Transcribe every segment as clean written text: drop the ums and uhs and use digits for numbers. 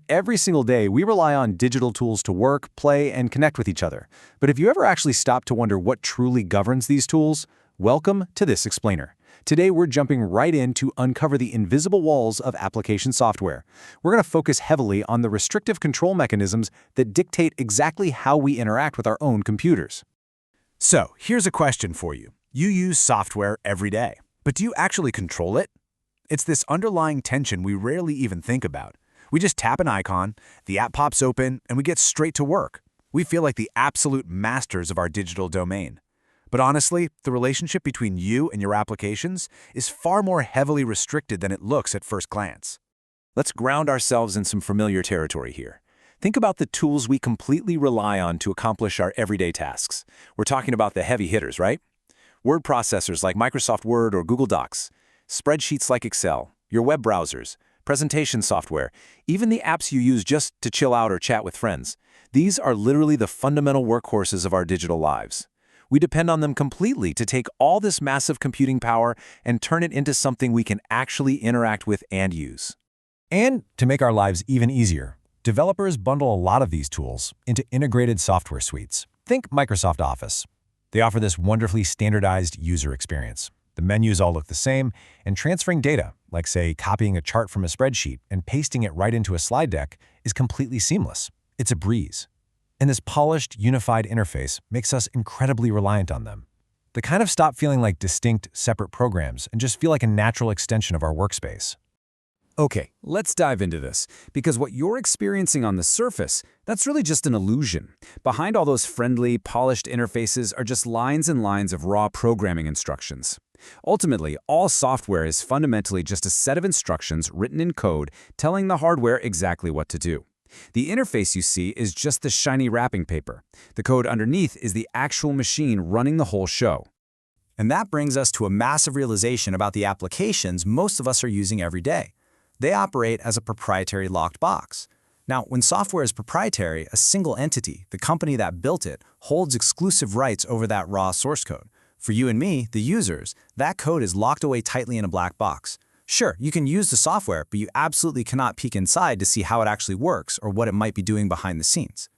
Every single day we rely on digital tools to work, play, and connect with each other. But have you ever actually stopped to wonder what truly governs these tools? Welcome to this explainer. Today we're jumping right in to uncover the invisible walls of application software. We're going to focus heavily on the restrictive control mechanisms that dictate exactly how we interact with our own computers. So, here's a question for you. You use software every day, but do you actually control it? It's this underlying tension we rarely even think about. We just tap an icon, the app pops open, and we get straight to work. We feel like the absolute masters of our digital domain. But honestly, the relationship between you and your applications is far more heavily restricted than it looks at first glance. Let's ground ourselves in some familiar territory here. Think about the tools we completely rely on to accomplish our everyday tasks. We're talking about the heavy hitters, right? Word processors like Microsoft Word or Google Docs, spreadsheets like Excel, your web browsers, presentation software, even the apps you use just to chill out or chat with friends. These are literally the fundamental workhorses of our digital lives. We depend on them completely to take all this massive computing power and turn it into something we can actually interact with and use. And to make our lives even easier, developers bundle a lot of these tools into integrated software suites. Think Microsoft Office. They offer this wonderfully standardized user experience. The menus all look the same, and transferring data, like say copying a chart from a spreadsheet and pasting it right into a slide deck, is completely seamless. It's a breeze. And this polished, unified interface makes us incredibly reliant on them. They kind of stop feeling like distinct, separate programs and just feel like a natural extension of our workspace. Okay, let's dive into this, because what you're experiencing on the surface, that's really just an illusion. Behind all those friendly, polished interfaces are just lines and lines of raw programming instructions. Ultimately, all software is fundamentally just a set of instructions written in code telling the hardware exactly what to do. The interface you see is just the shiny wrapping paper. The code underneath is the actual machine running the whole show. And that brings us to a massive realization about the applications most of us are using every day. They operate as a proprietary locked box. Now, when software is proprietary, a single entity, the company that built it, holds exclusive rights over that raw source code. For you and me, the users, that code is locked away tightly in a black box. Sure, you can use the software, but you absolutely cannot peek inside to see how it actually works or what it might be doing behind the scenes.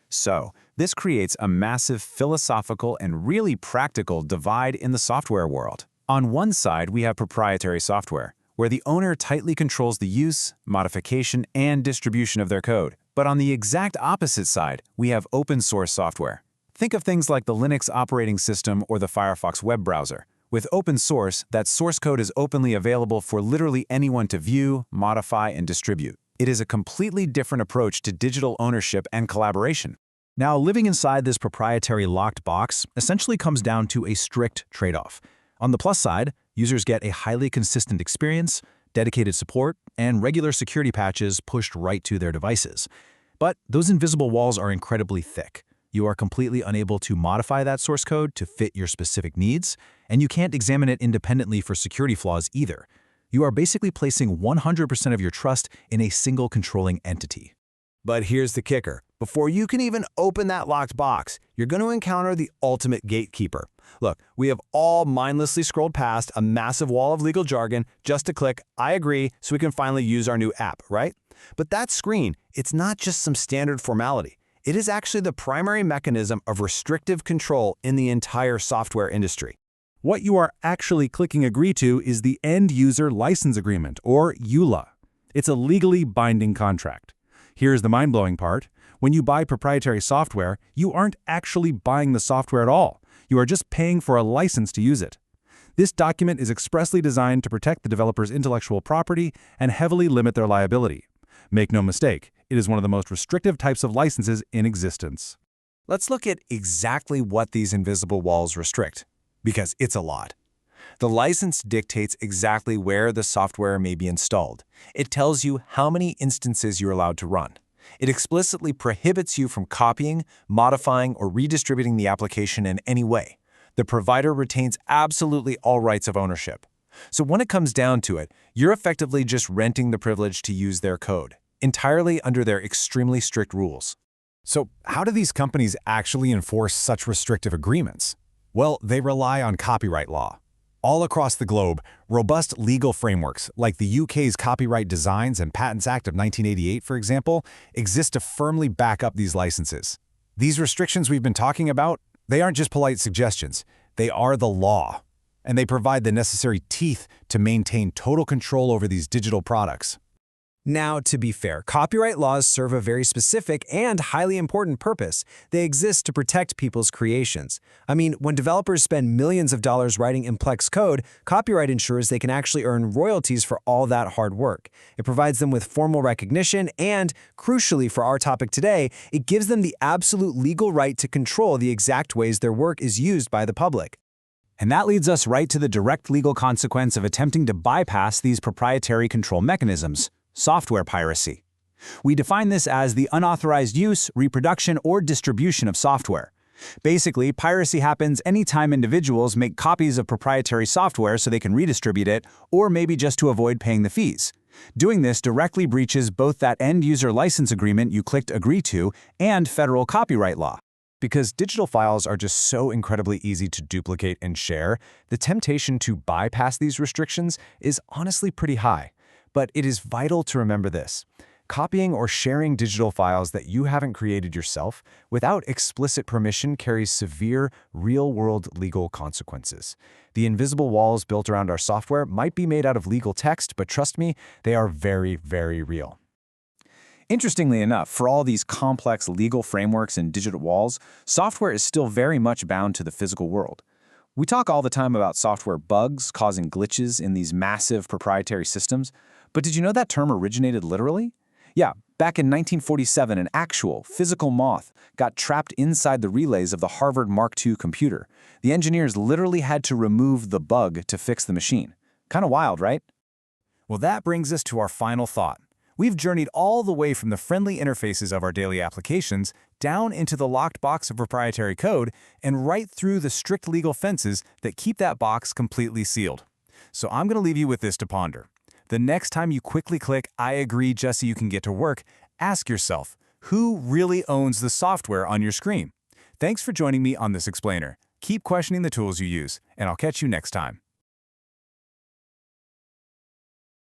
So, this creates a massive philosophical and really practical divide in the software world. On one side, we have proprietary software, where the owner tightly controls the use, modification, and distribution of their code. But on the exact opposite side, we have open source software. Think of things like the Linux operating system or the Firefox web browser. With open source, that source code is openly available for literally anyone to view, modify, and distribute. It is a completely different approach to digital ownership and collaboration. Now, living inside this proprietary locked box essentially comes down to a strict trade-off. On the plus side, users get a highly consistent experience, dedicated support, and regular security patches pushed right to their devices. But those invisible walls are incredibly thick. You are completely unable to modify that source code to fit your specific needs, and you can't examine it independently for security flaws either. You are basically placing 100% of your trust in a single controlling entity. But here's the kicker. Before you can even open that locked box, you're going to encounter the ultimate gatekeeper. Look, we have all mindlessly scrolled past a massive wall of legal jargon just to click, I agree, so we can finally use our new app, right? But that screen, it's not just some standard formality. It is actually the primary mechanism of restrictive control in the entire software industry. What you are actually clicking agree to is the End User License Agreement, or EULA. It's a legally binding contract. Here's the mind-blowing part. When you buy proprietary software, you aren't actually buying the software at all. You are just paying for a license to use it. This document is expressly designed to protect the developer's intellectual property and heavily limit their liability. Make no mistake, it is one of the most restrictive types of licenses in existence. Let's look at exactly what these invisible walls restrict, because it's a lot. The license dictates exactly where the software may be installed. It tells you how many instances you're allowed to run. It explicitly prohibits you from copying, modifying, or redistributing the application in any way. The provider retains absolutely all rights of ownership. So when it comes down to it, you're effectively just renting the privilege to use their code, entirely under their extremely strict rules. So how do these companies actually enforce such restrictive agreements? Well, they rely on copyright law. All across the globe, robust legal frameworks, like the UK's Copyright Designs and Patents Act of 1988, for example, exist to firmly back up these licenses. These restrictions we've been talking about, they aren't just polite suggestions. They are the law, and they provide the necessary teeth to maintain total control over these digital products. Now, to be fair, copyright laws serve a very specific and highly important purpose. They exist to protect people's creations. I mean, when developers spend millions of dollars writing complex code, copyright ensures they can actually earn royalties for all that hard work. It provides them with formal recognition and, crucially for our topic today, it gives them the absolute legal right to control the exact ways their work is used by the public. And that leads us right to the direct legal consequence of attempting to bypass these proprietary control mechanisms: software piracy. We define this as the unauthorized use, reproduction, or distribution of software. Basically, piracy happens anytime individuals make copies of proprietary software so they can redistribute it, or maybe just to avoid paying the fees. Doing this directly breaches both that end-user license agreement you clicked agree to and federal copyright law. Because digital files are just so incredibly easy to duplicate and share, the temptation to bypass these restrictions is honestly pretty high. But it is vital to remember this. Copying or sharing digital files that you haven't created yourself without explicit permission carries severe, real-world legal consequences. The invisible walls built around our software might be made out of legal text, but trust me, they are very, very real. Interestingly enough, for all these complex legal frameworks and digital walls, software is still very much bound to the physical world. We talk all the time about software bugs causing glitches in these massive proprietary systems, but did you know that term originated literally? Yeah, back in 1947, an actual, physical moth got trapped inside the relays of the Harvard Mark II computer. The engineers literally had to remove the bug to fix the machine. Kind of wild, right? Well, that brings us to our final thought. We've journeyed all the way from the friendly interfaces of our daily applications down into the locked box of proprietary code and right through the strict legal fences that keep that box completely sealed. So I'm going to leave you with this to ponder. The next time you quickly click "I agree just so you can get to work," ask yourself, who really owns the software on your screen? Thanks for joining me on this explainer. Keep questioning the tools you use, and I'll catch you next time.